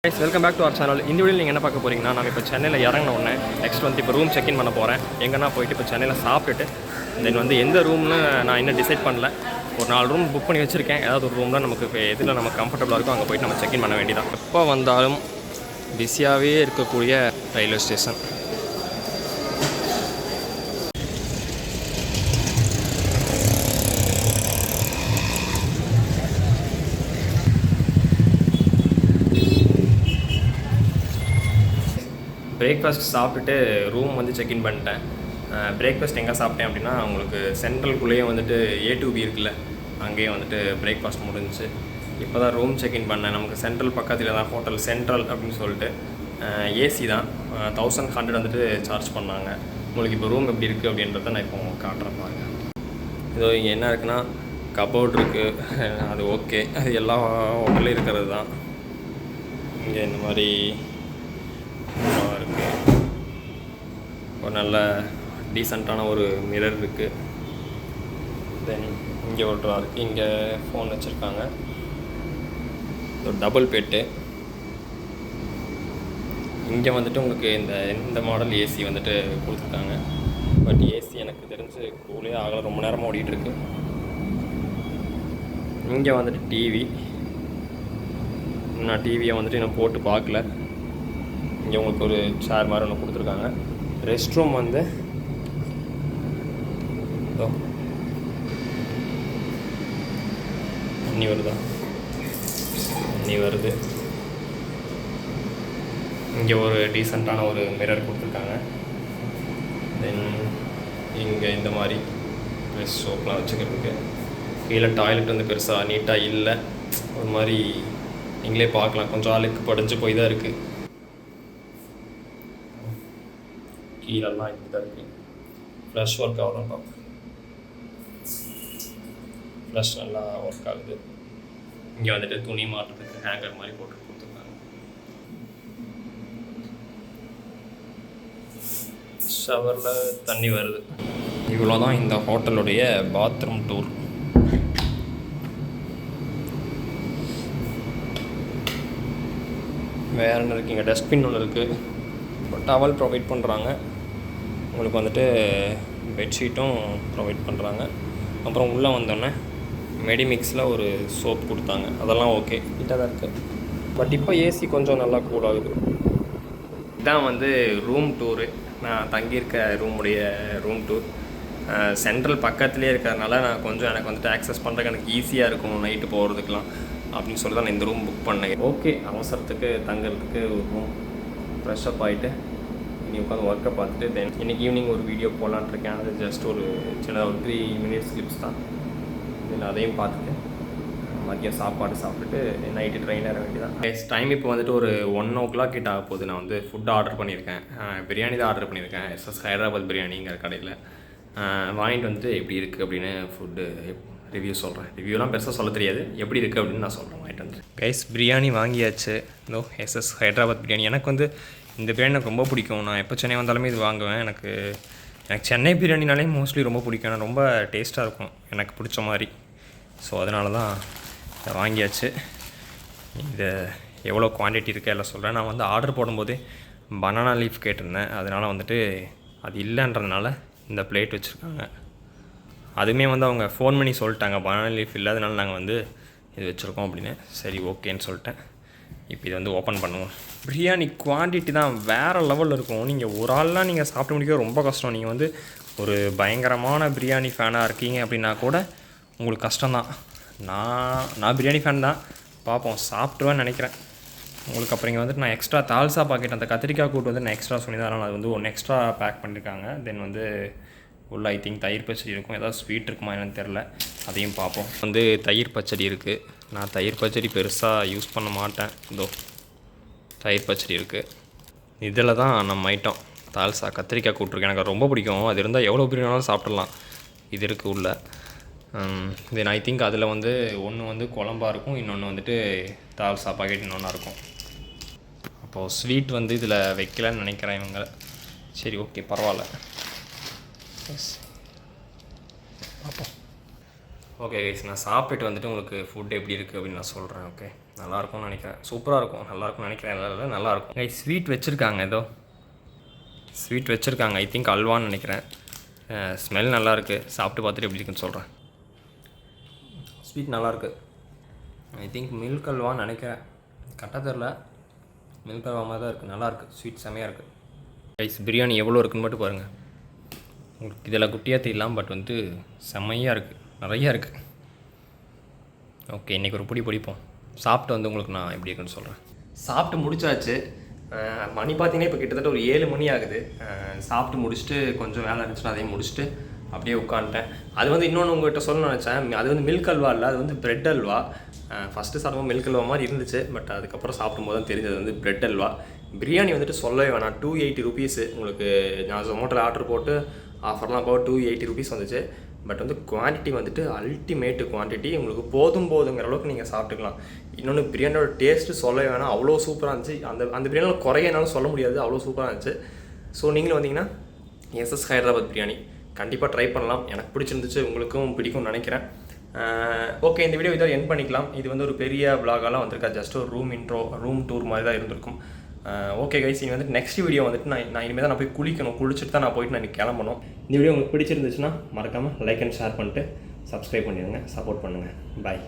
Guys, welcome back to our channel. இந்த வீடியோல நீங்க என்ன பார்க்க போறீங்கன்னா நான் இப்போ சென்னையில இறங்கின உடனே நெக்ஸ்ட் வந்து இப்போ ரூம் செக் இன் பண்ண போறேன். எங்கனா போயிட்டு இப்போ சென்னையில சாப்பிட்டுட்டு தென் வந்து எந்த ரூம்னு நான் இன்னும் டிசைட் பண்ணல. ஒரு 4 ரூம் புக் பண்ணி வச்சிருக்கேன். ஏதாவது ஒரு ரூம்ல நமக்கு இப்போ எதுல நமக்கு கம்ஃபர்ட்டபிளா இருக்கோ அங்க போயிட்டு நம்ம செக் இன் பண்ண வேண்டியதான். எப்போ வந்தாலும் பிஸியாவே இருக்கக்கூடிய ரயில்வே ஸ்டேஷன். பிரேக்ஃபாஸ்ட் சாப்பிட்டுட்டு ரூம் வந்து செக்இன் பண்ணிட்டேன். பிரேக்ஃபாஸ்ட் எங்கே சாப்பிட்டேன் அப்படின்னா உங்களுக்கு சென்ட்ரல்குள்ளேயே வந்துட்டு A2B இருக்குல்ல, அங்கேயே வந்துட்டு பிரேக்ஃபாஸ்ட் முடிஞ்சிச்சு. இப்போ தான் ரூம் செக்இன் பண்ணேன். நமக்கு சென்ட்ரல் பக்கத்தில் தான் ஹோட்டல் சென்ட்ரல் அப்படின்னு சொல்லிட்டு ஏசி தான் 1100 வந்துட்டு சார்ஜ் பண்ணாங்க. உங்களுக்கு இப்போ ரூம் எப்படி இருக்குது அப்படின்றத நான் இப்போ காட்டுறேன் பாருங்க. இதோ இங்கே என்ன இருக்குன்னா கபோர்ட் இருக்குது, அது ஓகே, அது எல்லா ஹோட்டல்லையும் இருக்கிறது தான். இங்கே இந்த மாதிரி இருக்குது, ஒரு நல்ல டீசெண்டான ஒரு மிரர் இருக்குது. தென் இங்கே ஒரு ட்ரா இருக்குது, இங்கே ஃபோன் வச்சுருக்காங்க, ஒரு டபுள் பெட்டு. இங்கே வந்துட்டு உங்களுக்கு இந்த மாடல் ஏசி வந்துட்டு கொடுத்துருக்காங்க. பட் ஏசி எனக்கு தெரிஞ்சு கூலே ஆகலை, ரொம்ப நேரமாக ஓடிட்டுருக்கு. இங்கே வந்துட்டு டிவி, நான் டிவியை வந்துட்டு இன்னும் போட்டு பார்க்கல. இங்கே உங்களுக்கு ஒரு சேர் மாதிரி ஒன்று கொடுத்துருக்காங்க. ரெஸ்ட் ரூம் வந்து தண்ணி வருதா, தண்ணி வருது. இங்கே ஒரு டீசெண்டான ஒரு மிரர் கொடுத்துருக்காங்க. தென் இங்கே இந்த மாதிரி ட்ரெஸ் சோப்லாம் வச்சுக்கிறதுக்கு. கீழே டாய்லெட் வந்து பெருசாக நீட்டாக இல்லை, ஒரு மாதிரி நீங்களே பார்க்கலாம், கொஞ்சம் அழுக்கு படிஞ்சு போய் தான் இருக்குது. கீழெல்லாம் இப்படி தான் இருக்குது. ஃப்ளஷ் ஒர்க் ஆகலாம் பார்ப்போம். ஃப்ளஷ் நல்லா ஒர்க் ஆகுது. இங்கே வந்துட்டு துணி மாட்டுறதுக்கு ஹேங்கர் மாதிரி போட்டு கொடுத்துருக்காங்க. ஷவரில் தண்ணி வருது. இவ்வளோ தான் இந்த ஹோட்டலுடைய பாத்ரூம் டூர். வேறு என்ன இருக்குது, இங்கே டஸ்ட்பின் ஒன்று இருக்குது, டவல் ப்ரொவைட் பண்ணுறாங்க. உங்களுக்கு வந்துட்டு பெட்ஷீட்டும் ப்ரொவைட் பண்ணுறாங்க. அப்புறம் உள்ளே வந்தோடனே மெடிமிக்ஸில் ஒரு சோப் கொடுத்தாங்க, அதெல்லாம் ஓகே, நீட்டாக தான் இருக்குது. பட் இப்போ ஏசி கொஞ்சம் நல்லா கூலாகுது. இதுதான் வந்து ரூம் டூரு, நான் தங்கியிருக்க ரூம் டூர். சென்ட்ரல் பக்கத்துலேயே இருக்கிறதுனால நான் கொஞ்சம் எனக்கு வந்துட்டு ஆக்சஸ் பண்ணுறதுக்கு எனக்கு ஈஸியாக இருக்கும் நைட்டு போகிறதுக்கெலாம் அப்படின்னு சொல்லி தான் நான் இந்த ரூம் புக் பண்ணேன். ஓகே, அவசரத்துக்கு தங்கிறதுக்கு ஒரு ரூம். ஃப்ரெஷ்அப் ஆகிட்டு இனி உட்காந்து ஒர்க்கை பார்த்துட்டு தென் இன்றைக்கி ஈவினிங் ஒரு வீடியோ போடலான்ட்ருக்கேன். அது ஜஸ்ட் ஒரு சின்னதாக ஒரு 3 மினிட்ஸ் கிளிப்ஸ் தான். தென் அதையும் பார்த்துட்டு மதியம் சாப்பாடு சாப்பிட்டுட்டு நைட்டு ட்ரெயின் ஏற வேண்டியதான். டைம் இப்போ வந்துட்டு ஒரு 1 o'clock கிட்ட ஆக போகுது. நான் வந்து ஃபுட்டு ஆர்டர் பண்ணியிருக்கேன். பிரியாணி தான் ஆர்டர் பண்ணியிருக்கேன். ஹைதராபாத் பிரியாணிங்கிற கடையில் வாங்கிட்டு வந்துட்டு எப்படி இருக்குது அப்படின்னு ஃபுட்டு ரிவ்யூ சொல்கிறேன். ரிவ்யூலாம் பெருசாக சொல்ல தெரியாது, எப்படி இருக்குது அப்படின்னு நான் சொல்கிறேன். வாங்கிட்டு வந்து கைஸ் பிரியாணி வாங்கியாச்சு. ஹைதராபாத் பிரியாணி. எனக்கு வந்து இந்த பிரியாணி எனக்கு ரொம்ப பிடிக்கும். நான் எப்போ சென்னை வந்தாலுமே இது வாங்குவேன். எனக்கு சென்னை பிரியாணினாலே மோஸ்ட்லி ரொம்ப பிடிக்கும். ஏன்னா ரொம்ப டேஸ்ட்டாக இருக்கும், எனக்கு பிடிச்ச மாதிரி. ஸோ அதனால தான் இதை வாங்கியாச்சு. இது எவ்வளோ குவான்டிட்டி இருக்குது எல்லாம் சொல்கிறேன். நான் வந்து ஆர்டர் போடும்போதே பனானா லீஃப் கேட்டிருந்தேன். அதனால் வந்துட்டு அது இல்லைன்றதுனால இந்த பிளேட் வச்சுருக்காங்க. அதுவுமே வந்து அவங்க ஃபோன் பண்ணி சொல்லிட்டாங்க, பனானா லீஃப் இல்லாதனால நாங்கள் வந்து இது வச்சுருக்கோம் அப்படின்னு. சரி ஓகேன்னு சொல்லிட்டேன். இப்போ இதை வந்து ஓப்பன் பண்ணுவோம். பிரியாணி குவான்டிட்டி தான் வேறு லெவலில் இருக்கும். நீங்கள் ஒரு ஆள்லாம் நீங்கள் சாப்பிட்டு முடிக்க ரொம்ப கஷ்டம். நீங்கள் வந்து ஒரு பயங்கரமான பிரியாணி ஃபேனாக இருக்கீங்க அப்படின்னா கூட உங்களுக்கு கஷ்டம்தான். நான் பிரியாணி ஃபேன் தான், பார்ப்போம், சாப்பிட்டுவேன்னு நினைக்கிறேன். உங்களுக்கு அப்புறம் இங்கே வந்துட்டு நான் எக்ஸ்ட்ரா தால்சா பாக்கெட், அந்த கத்திரிக்காய் கூட்டு வந்து நான் எக்ஸ்ட்ரா சொல்லி தான், அதனால் அது வந்து ஒன்று எக்ஸ்ட்ரா பேக் பண்ணியிருக்காங்க. தென் வந்து உள்ள ஐ திங்க் தயிர் பச்சடி இருக்கும், ஏதாவது ஸ்வீட் இருக்குமா என்னன்னு தெரில, அதையும் பார்ப்போம். வந்து தயிர் பச்சடி இருக்குது. நான் தயிர் பச்சடி பெருசாக யூஸ் பண்ண மாட்டேன். இதோ தயிர் பச்சடி இருக்குது. இதில் தான் நம்ம ஐட்டம் தால்சா கத்திரிக்காய் கூட்டிருக்கு. எனக்கு ரொம்ப பிடிக்கும். அது இருந்தால் எவ்வளோ பிரியாணாலும் சாப்பிட்றலாம். இது இருக்குது உள்ள. தென் ஐ திங்க் அதில் வந்து ஒன்று வந்து குழம்பா இருக்கும், இன்னொன்று வந்துட்டு தால்சா பாக்கெட் இன்னொன்றா இருக்கும். அப்போது ஸ்வீட் வந்து இதில் வைக்கலன்னு நினைக்கிறேன் இவங்க. சரி ஓகே, பரவாயில்ல. பார்ப்போம். ஓகே கைஸ், நான் சாப்பிட்டு வந்துட்டு உங்களுக்கு ஃபுட் எப்படி இருக்குது அப்படின்னு நான் சொல்கிறேன். ஓகே, நல்லாயிருக்கும்னு நினைக்கிறேன். சூப்பராக இருக்கும். நல்லாயிருக்கும்னு நினைக்கிறேன். இல்லை நல்லாயிருக்கும். கைஸ் ஸ்வீட் வச்சுருக்காங்க. ஏதோ ஸ்வீட் வச்சுருக்காங்க. ஐ திங்க் அல்வான்னு நினைக்கிறேன். ஸ்மெல் நல்லாயிருக்கு. சாப்பிட்டு பார்த்துட்டு எப்படி இருக்குன்னு சொல்கிறேன். ஸ்வீட் நல்லாயிருக்கு. ஐ திங்க் மில்க் அல்வான்னு நினைக்கிறேன். கரெக்டாக தெரில. மில்க் அல்வா மாதிரி தான் இருக்குது. நல்லாயிருக்கு. ஸ்வீட் செம்மையாக இருக்குது. ரைஸ் பிரியாணி எவ்வளோ இருக்குன்னு மட்டும் பாருங்கள். உங்களுக்கு இதெல்லாம் குட்டியாக தெரியலாம், பட் வந்து செம்மையாக இருக்குது. நிறையா இருக்குது. ஓகே, இன்றைக்கி ஒரு பிடிப்போம். சாப்பிட்டு வந்து உங்களுக்கு நான் எப்படி இருக்குன்னு சொல்கிறேன். சாப்பிட்டு முடிச்சாச்சு. மணி பார்த்தீங்கன்னா இப்போ கிட்டத்தட்ட ஒரு 7 மணி ஆகுது. சாப்பிட்டு முடிச்சுட்டு கொஞ்சம் வேலை இருந்துச்சுன்னா அதையும் முடிச்சுட்டு அப்படியே உட்காந்துட்டேன். அது வந்து இன்னொன்று உங்கள்கிட்ட சொல்லணும்னு நினச்சேன். அது வந்து மில்க் அல்வா இல்லை, அது வந்து பிரெட் அல்வா. ஃபஸ்ட்டு சாப்பிடும்போது மில்க் அல்வா மாதிரி இருந்துச்சு, பட் அதுக்கப்புறம் சாப்பிடும்போது தான் தெரிஞ்சது வந்து பிரெட் அல்வா. பிரியாணி வந்துட்டு சொல்லவே வேணாம். 280 ருபீஸு. உங்களுக்கு நான் ஜொமேட்டோவில் ஆர்டர் போட்டு ஆஃபர்லாம் போக 280 ருபீஸ் வந்துச்சு. பட் வந்து குவான்டிட்டி வந்துட்டு அல்டிமேட்டு குவான்டிட்டி. உங்களுக்கு போதுங்கிற அளவுக்கு நீங்கள் சாப்பிட்டுக்கலாம். இன்னொன்று பிரியாணியோட டேஸ்ட்டு சொல்லவே வேணாம். அவ்வளோ சூப்பராக இருந்துச்சு. அந்த பிரியாணியில் குறையனாலும் சொல்ல முடியாது, அவ்வளோ சூப்பராக இருந்துச்சு. ஸோ நீங்களும் வந்தீங்கன்னா எஸ்எஸ் ஹைதராபாத் பிரியாணி கண்டிப்பாக ட்ரை பண்ணலாம். எனக்கு பிடிச்சிருந்துச்சு, உங்களுக்கும் பிடிக்கும்னு நினைக்கிறேன். ஓகே, இந்த வீடியோ இதை எண்ட் பண்ணிக்கலாம். இது வந்து ஒரு பெரிய விளாகெல்லாம் வந்திருக்கா. ஜஸ்ட் ஒரு ரூம் டூர் மாதிரி தான் இருந்திருக்கும். ஓகே கைஸ், இனி வந்துட்டு நெக்ஸ்ட் வீடியோ வந்துட்டு நான் இனிமேல் தான் நான் போய் குளிச்சுட்டு தான் நான் போயிட்டு நான் கிளம்பணும். இந்த வீடியோ உங்களுக்கு பிடிச்சிருந்துச்சுன்னா மறக்காமல் லைக் அண்ட் ஷேர் பண்ணிட்டு சப்ஸ்கிரைப் பண்ணிடுங்க. சப்போர்ட் பண்ணுங்கள். பாய்.